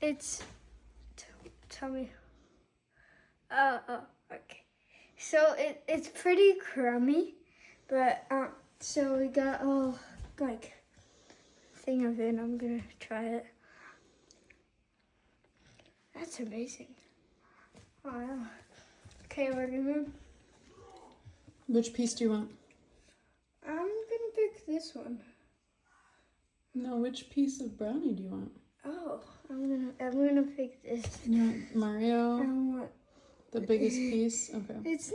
it's, tell me. Oh, okay. So it's pretty crummy, but so we got like thing of it. I'm gonna try it. That's amazing. Wow. Okay, we're gonna. Which piece do you want? I'm gonna pick this one. No, which piece of brownie do you want? Oh, I'm gonna pick this. You want Mario? I want The biggest piece? Okay. it's